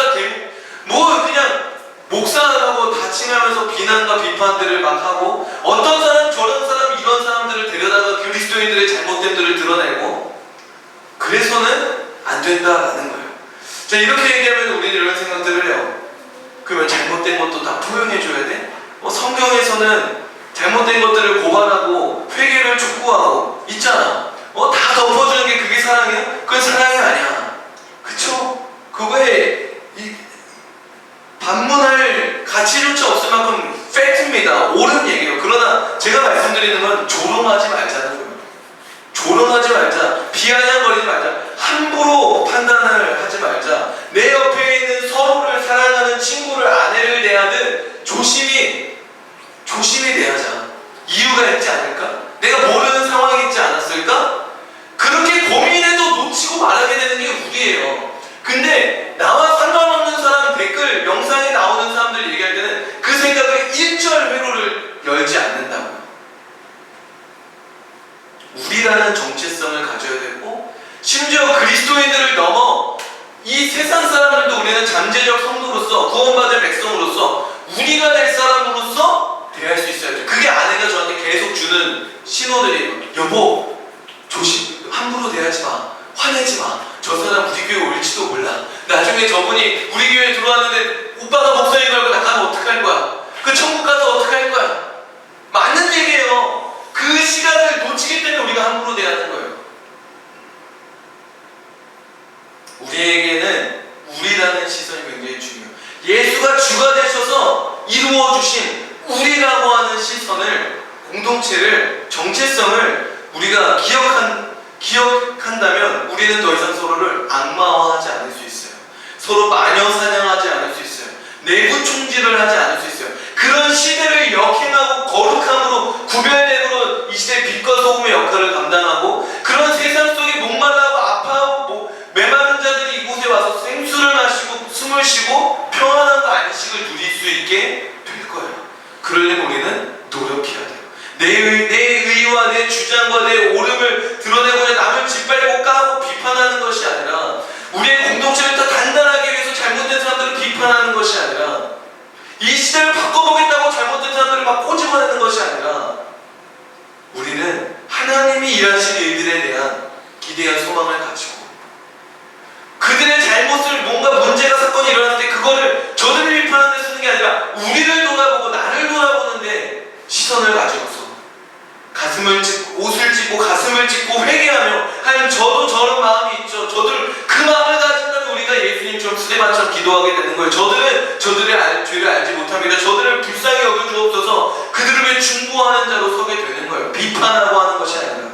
뭐 그냥 목사라고 다칭하면서 비난과 비판들을 막 하고, 어떤 사람 저런 사람 이런 사람들을 데려다가 그리스도인들의 잘못됨들을 드러내고, 그래서는 안 된다라는 거예요. 자, 이렇게 얘기하면 우리는 이런 생각들을 해요. 그러면 잘못된 것도 다 포용해줘야 돼? 성경에서는 잘못된 것들을 고발하고 회개를 촉구하고 있잖아. 다 덮어주는 게 그게 사랑이야? 그건 사랑이 아니야. 그쵸? 그거에 반문할 가치조차 없을 만큼 팩트입니다. 옳은 얘기예요. 그러나 제가 말씀드리는 건 조롱하지 말자는 거예요. 조롱하지 말자. 비아냥거리지 말자. 함부로 판단을 하지 말자. 내 옆에 있는 서로를 사랑하는 친구를, 아내를 대하듯 조심히 대하자. 이유가 있지 않을까? 내가 모르는 상황이 있지 않았을까? 그렇게 고민해도 놓치고 말하게 되는 게 우리예요. 근데 나와 상관없는 사람 댓글, 영상에 나오는 사람들 얘기할 때는 그 생각을 1절 회로를 열지 않는다고요. 우리라는 정체성을 가져야 되고, 심지어 그리스도인들을 넘어 이 세상 사람들도 우리는 잠재적 성도로서, 구원받을 백성으로서, 우리가 될 사람으로서 대할 수 있어야 돼요. 그게 아내가 저한테 계속 주는 신호들이에요. 여보, 조심, 함부로 대하지 마. 화내지 마. 저 사람 우리 교회 올지도 몰라. 나중에 저분이 우리 교회에 들어왔는데 오빠가 목사인 걸고 나가면 어떡할 거야? 그 천국 가서 어떡할 거야? 맞는 얘기예요. 그 시간을 놓치기 때문에 우리가 함부로 대하는 거예요. 우리에게는 우리라는 시선이 굉장히 중요해요. 예수가 주가 되셔서 이루어주신 우리라고 하는 시선을, 공동체를, 정체성을 우리가 기억한다면 우리는 더 이상 서로를 악마화하지 않을 수 있어요. 서로 마녀 사냥하지 않을 수 있어요. 내부 총질을 하지 않을 수 있어요. 그런 시대를 역행하고 거룩함으로 구별됨으로 이 시대의 빛과 소금의 역할을 감당하고, 그런 세상 속에 목말라하고 아파하고 메마른 자들이 이곳에 와서 생수를 마시고 숨을 쉬고 평안함과 안식을 누릴 수 있게 될 거예요. 그러려면 우리는 노력해야 돼요. 내 의와 내 주장과 내 옳음을 드러내고자 남을 짓밟고 까고 비판하는 것이 아니라, 우리의 공동체를 더 단단하게 위해서 잘못된 사람들을 비판하는 것이 아니라, 이 시대를 바꿔보겠다고 잘못된 사람들을 막 꼬집어내는 것이 아니라, 우리는 하나님이 일하실 일들에 대한 기대한 소망을 가지고, 그들의 잘못을, 뭔가 문제가 사건이 일어났을 때 그거를 저들을 비판하는 데 쓰는 게 아니라 우리를 돌아보고 나를 돌아보는데 시선을 가지고서 옷을 찢고 가슴을 찢고 회개하며, 하나님 저도 저런 마음이 있죠. 저들 그 마음을 가진다면 우리가 예수님처럼 스데반처럼 기도하게 되는 거예요. 저들은 저들의 죄를 알지 못합니다. 저들을 불쌍히 여겨주옵소서. 그들을 위해 중보하는 자로 서게 되는 거예요. 비판하고 하는 것이 아니라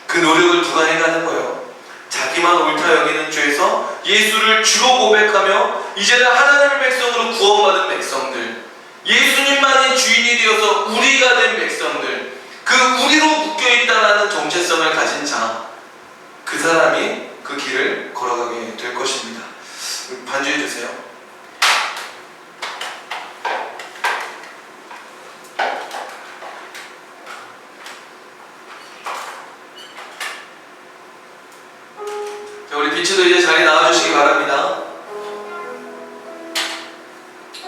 그 노력을 누가 해가는 거예요. 자기만 옳다 여기는 죄에서 예수를 주로 고백하며 이제는 하나님의 백성으로 구원받은 백성들, 예수님만이 주인이 되어서 우리가 된 백성들, 그 우리로 묶여있다라는 정체성을 가진 자, 그 사람이 그 길을 걸어가게 될 것입니다. 반주해 주세요. 자, 우리 비치도 이제 자리 나와주시기 바랍니다.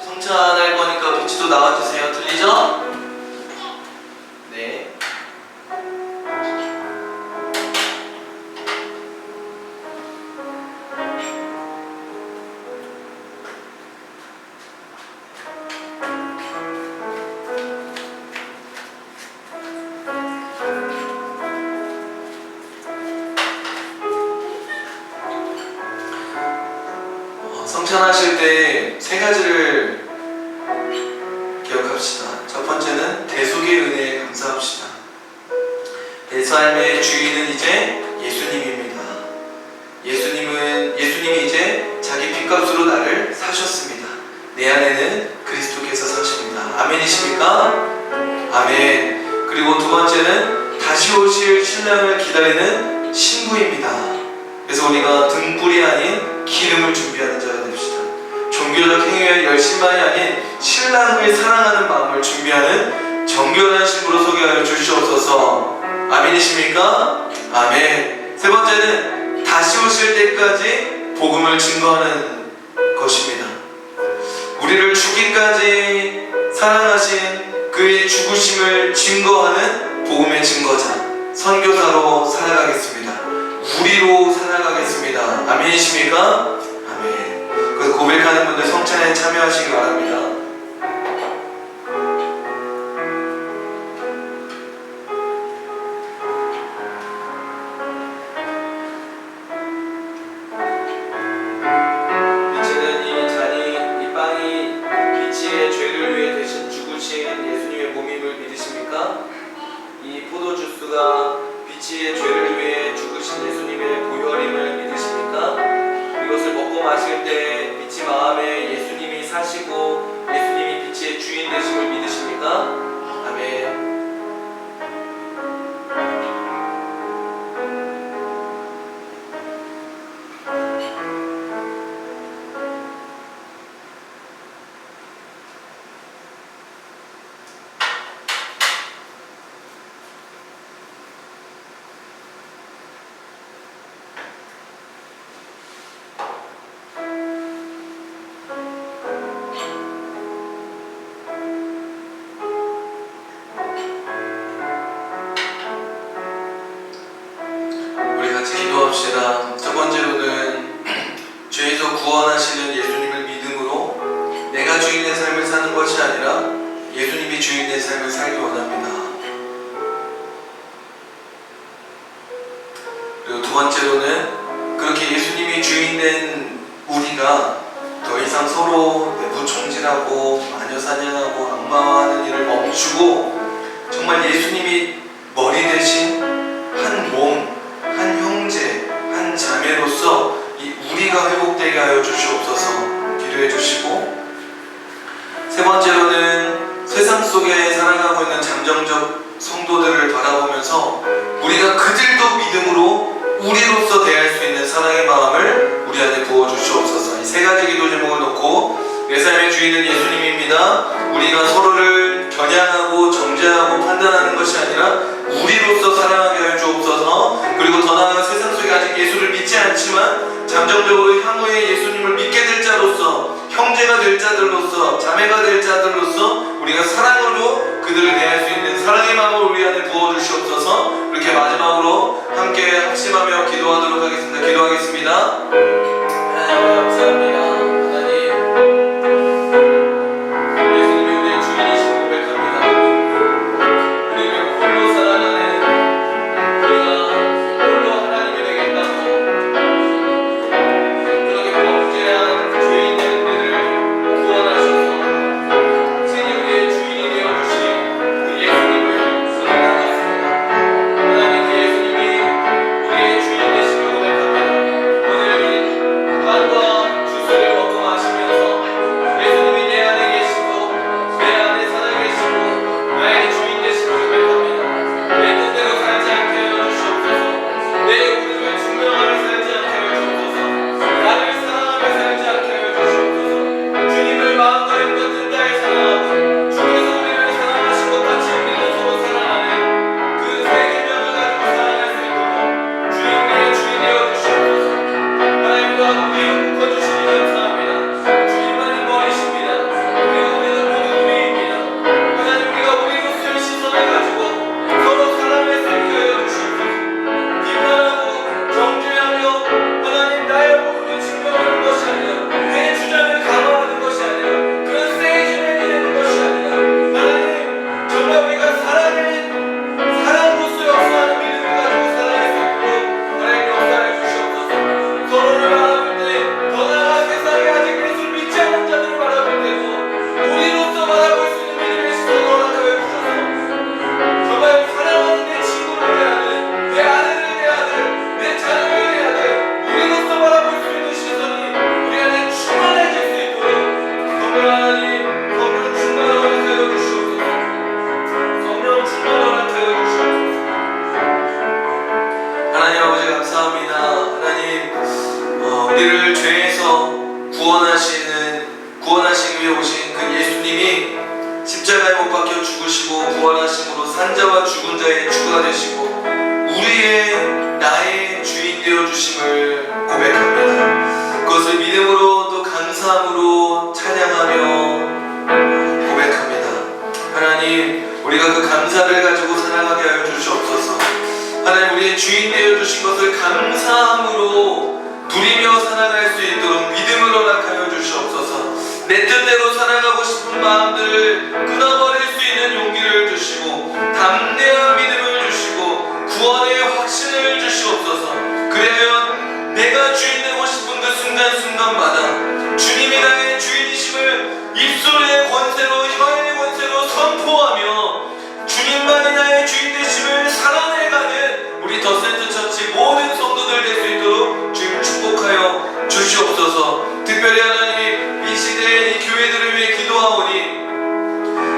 성찬할 거니까 비치도 나와주세요. 들리죠? 네. 성찬하실 때 세 가지를 기억합시다. 첫 번째는 대속의 은혜에 감사합시다. 내 삶의 주인은 이제 예수님입니다. 예수님이 이제 자기 핏값으로 나를 사셨습니다. 내 안에는 그리스도께서 사십니다. 아멘이십니까? 아멘. 그리고 두 번째는 다시 오실 신랑을 기다리는 신부입니다. 그래서 우리가 등불이 아닌 기름을 준비하는 자가 됩시다. 종교적 행위와 열심만이 아닌 신랑을 사랑하는 마음을 준비하는 정결한 신부로 서게 하여 주시옵소서. 아멘이십니까? 아멘. 세 번째는 다시 오실 때까지 복음을 증거하는 것입니다. 우리를 죽기까지 사랑하신 그의 죽으심을 증거하는 복음의 증거자, 선교사로 살아가겠습니다. 우리로 살아가겠습니다. 아멘이십니까? 아멘. 그래서 고백하는 분들 성찬에 참여하시기 바랍니다. 이제는 이 잔이, 이 빵이 빛의 죄를 위해 대신 죽으신 예수님의 몸임을 믿으십니까? 이 포도주스가 빛의 죄를 위해 죽으신 예수님의 보혈임을 믿으십니까? 이것을 먹고 마실 때 빛이 마음에 예수님이 사시고 예수님이 빛의 주인 되심을 믿으십니까? 아멘. 기도합시다. 첫 번째로는 죄에서 구원하시는 예수님을 믿음으로 내가 주인의 삶을 사는 것이 아니라 예수님이 주인의 삶을 살기 원합니다. 그리고 두 번째로는 그렇게 예수님이 주인된 우리가 더 이상 서로 내부 총질하고 마녀 사냥하고 악마화하는 일을 멈추고 정말 예수님이 머리 대신 한 몸, 한 형제, 한 자매로서 이 우리가 회복되게 하여 주시옵소서 기도해 주시고, 세 번째로는 세상 속에 살아가고 있는 잠정적 성도들을 바라보면서 우리가 그들도 믿음으로 우리로서 대할 수 있는 사랑의 마음을 우리 안에 부어주시옵소서. 이 세 가지 기도 제목을 놓고 내 삶의 주인은 예수님입니다. 우리가 서로를 겨냥하고 정죄하고 판단하는 것이 아니라 우리로서 사랑하게 하여 주옵소서. 그리고 더 나아가 세상 속에 아직 예수를 믿지 않지만 잠정적으로 향후에 예수님을 믿게 될 자로서, 형제가 될 자들로서, 자매가 될 자들로서 우리가 사랑으로 그들을 대할 수 있는 사랑의 마음을 우리 안에 부어주시옵소서. 이렇게 마지막으로 함께 합심하며 기도하도록 하겠습니다. 기도하겠습니다. 하나님 감사합니다. 하나님, 예수님이 우리의 주인이심을 고백합니다. 우리를 홀로 살아가는, 우리가 홀로 하나님이 되겠다고 그렇게 범죄한 죄인된 우리를 구원하셔서 친히 우리의 주인이 되어주신 그 예수님을 사랑하겠습니다. 하나님, 그 예수님이 우리의 주인 되심을 고백합니다. 오늘 이 빵과 주스를 먹고 마시면서 예수님이 내 안에 계시고 내 안에 살아 계시고 나의 주인 되심을 고백합니다. 내 뜻대로 살지 않게 하여 주시옵소서. 내 의도에 충명하며 살지 않게 하여 주옵소서. 나를 사랑하며 살지 않게 하여 주시옵소서. 주님을 마음과 힘과 뜻 다해 사랑하고 주께서 우리를 사랑하신 것 같이 우리도 서로 사랑하는 그 세 계명을 가지고 살아갈 수 있도록 주님 우리의 주인 되어주시옵소서. 하나님과 우리를 묶어주시니 감사합니다. 주님만이 머리십니다. 그리고 우리는 모두 우리입니다. 하나님, 우리가 우리로서의 시선을 가지고 서로 사랑을 살게 하여 주시옵소서. 비판하고 정죄하며 하나님 나의 목으로 증명하는 것이 아니라 내 주장을 강화하는 것이 아니라 그런 세이즈맨이 되는 것이 아니라 하나님, 정말 우리가 사랑으로서 역사하는 믿음을 가지고 살아갈 수 있도록 하나님 역사해 주시옵소서. 서로를 바라볼 때 더 나아가 세상에 아직 예수를 믿지 않는 자들을 바라볼 때도 우리로서 바라볼 수 있는 믿음의 시선을 허락하여 주셔서 정말 사랑하는 내 친구를 대하는, 내 아내를 대하는, 내 자녀를 대하는 우리로서 바라볼 수 있는 시선이 우리 안에 충만해질 수 있도록 성령 하나님, 성령 충만 허락하여 주시옵소서. 성령 충만 허락하여 주시옵소서. 하나님 아버지 감사합니다. 하나님, 우리를 죄에서 구원하시기 위해 오신 그 예수님이 십자가에 못 박혀 죽으시고 부활하심으로 산자와 죽은 자의 주가 되시고 나의 주인 되어 주심을 고백합니다. 그것을 믿음으로 또 감사함으로 찬양하며 고백합니다. 하나님, 우리가 그 감사를 가지고 살아가게 하여 주시옵소서. 하나님, 우리의 주인 되어 주신 것을 감사함으로 누리며 살아갈 수 있도록 믿음을 허락하여 주시옵소서. 내 뜻대로 살아가고 싶은 마음들을 끊어버릴 수 있는 용기를 주시고 담대한 믿음을 주시고 구원의 확신을 주시옵소서. 그래야 내가 주인 되고 싶은 그 순간순간마다 주님이 나의 주인이심을 입술의 권세로, 혀의 권세로 선포하며 주님만이 나의 주인 되심을 살아내가는 우리 더 센트 처치 모든 성도들 될 수 있도록 주님 축복하여 주시옵소서. 특별히 하나님, 이 시대의 이 교회들을 위해 기도하오니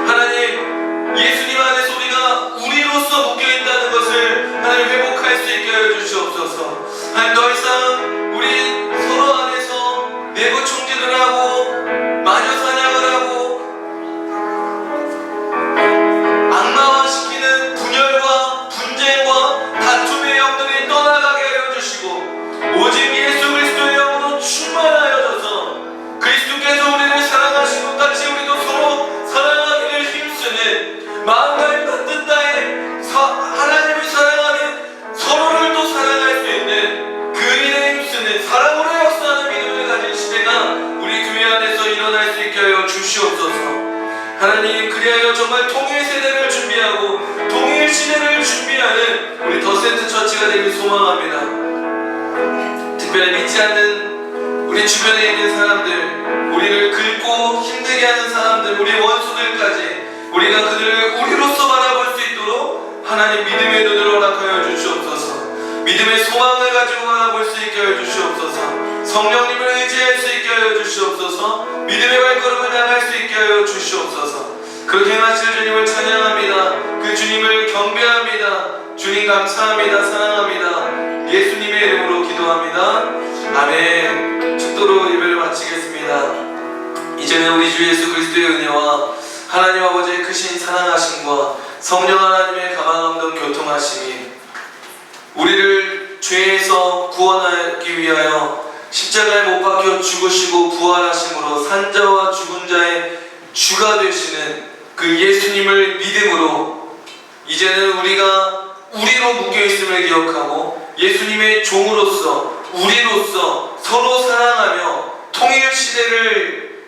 하나님, 예수님 안에서 우리가 우리로서 묶여있다는 것을 하나님 회복할 수 있게 하여 주시옵소서. 하나님, 더 이상 우리 서로 안에서 내부 총질을 하고 마녀 사냥을 하고 악마화시키는 분열과 분쟁과 다툼의 영들이 떠나가게 하여 주시고 오직 예수 그리스도의 영으로 충만하여져서 그리스도께서 우리를 사랑하신 것 같이 우리도 서로 사랑하기를 힘쓰는 마음과 힘과 뜻 다해 하나님을 사랑하는 서로를 또 사랑할 수 있는 하나님, 그리하여 정말 통일 세대를 준비하고 통일 시대를 준비하는 우리 더센트 처치가 되길 소망합니다. 특별히 믿지 않는 우리 주변에 있는 사람들, 우리를 긁고 힘들게 하는 사람들, 우리 원수들까지 우리가 그들을 우리로서 바라볼 수 있도록 하나님 믿음의 눈을 허락하여 주시옵소서. 믿음의 소망을 가지고 바라볼 수 있게 하여 주시옵소서. 성령님을 의지할 수 있게 하여 주시옵소서. 믿음의 발걸음을 나갈 수 있게 하여 주시옵소서. 그렇게 행하실 주님을 찬양합니다. 그 주님을 경배합니다. 주님 감사합니다. 사랑합니다. 예수님의 이름으로 기도합니다. 아멘. 축도로 예배를 마치겠습니다. 이제는 우리 주 예수 그리스도의 은혜와 하나님 아버지의 크신 사랑하심과 성령 하나님의 가망없는 교통하심이 우리를 죄에서 구원하기 위하여 십자가에 못 박혀 죽으시고 부활하심으로 산자와 죽은 자의 주가 되시는 그 예수님을 믿음으로 이제는 우리가 우리로 묶여있음을 기억하고 예수님의 종으로서 우리로서 서로 사랑하며 통일시대를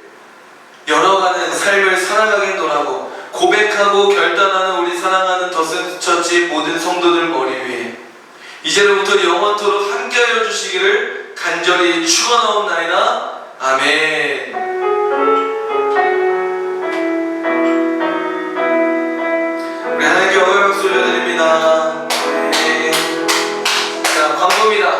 열어가는 삶을 살아가겠노라고 고백하고 결단하는 우리 사랑하는 더센트 처치 모든 성도들 머리 위에 이제로부터 영원토록 함께하여 주시기를 간절히 축원하옵나이다. 아멘. 우리 하나님께 영광의 박수 올려드립니다. 네. 자, 광고입니다.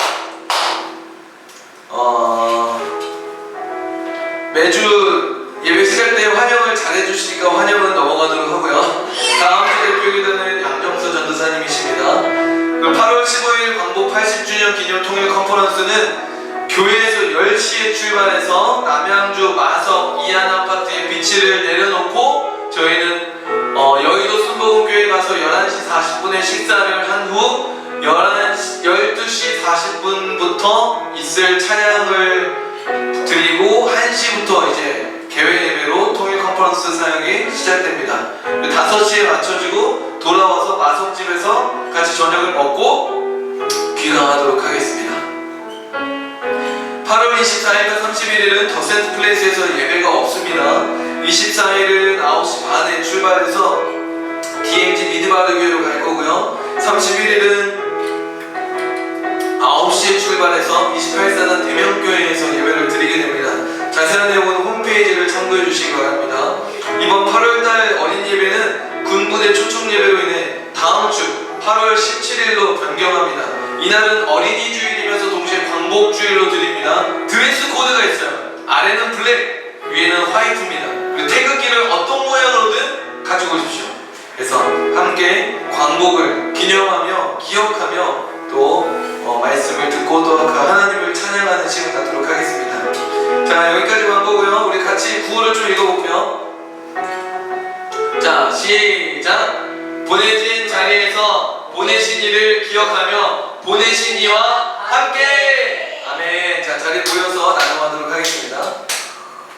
매주 예배 시작 때 환영을 잘해주시니까 환영은 넘어가도록 하고요. 다음 주 대표기도는 양정서 전도사님이십니다. 8월 15일 광복 80주년 기념 통일 컨퍼런스는 교회에서 10시에 출발해서 남양주 마석 이안 아파트에 비치를 내려놓고 저희는 여의도 순복음교회 가서 11시 40분에 식사를 한 후 12시 40분부터 있을 찬양을 드리고 1시부터 이제 개회 예배로 통일 컨퍼런스 사역이 시작됩니다. 5시에 맞춰주고 돌아와서 마석집에서 같이 저녁을 먹고 귀감하도록 하겠습니다. 8월 24일과 31일은 더센트 플레이스에서 예배가 없습니다. 24일은 9시 반에 출발해서 DMZ 미드바르교회로 갈 거고요. 31일은 9시에 출발해서 28사단 대명교회에서 예배를 드리게 됩니다. 자세한 내용은 홈페이지를 참고해 주시기 바랍니다. 이번 8월달 어린 예배는 군부대 초청 예배로 인해 다음 주 8월 17일로 변경합니다. 이날은 어린이 주일이면서 동시에 광복 주일로 드립니다. 드레스 코드가 있어요. 아래는 블랙, 위에는 화이트입니다. 그리고 태극기를 어떤 모양으로든 가지고 오십시오. 그래서 함께 광복을 기념하며 기억하며 또 말씀을 듣고 또 하나님을 찬양하는 시간 갖도록 하겠습니다. 자, 여기까지만 보고요. 우리 같이 구호를 좀 읽어볼게요. 자, 시작! 보내진 자리에서 보내신 이를 기억하며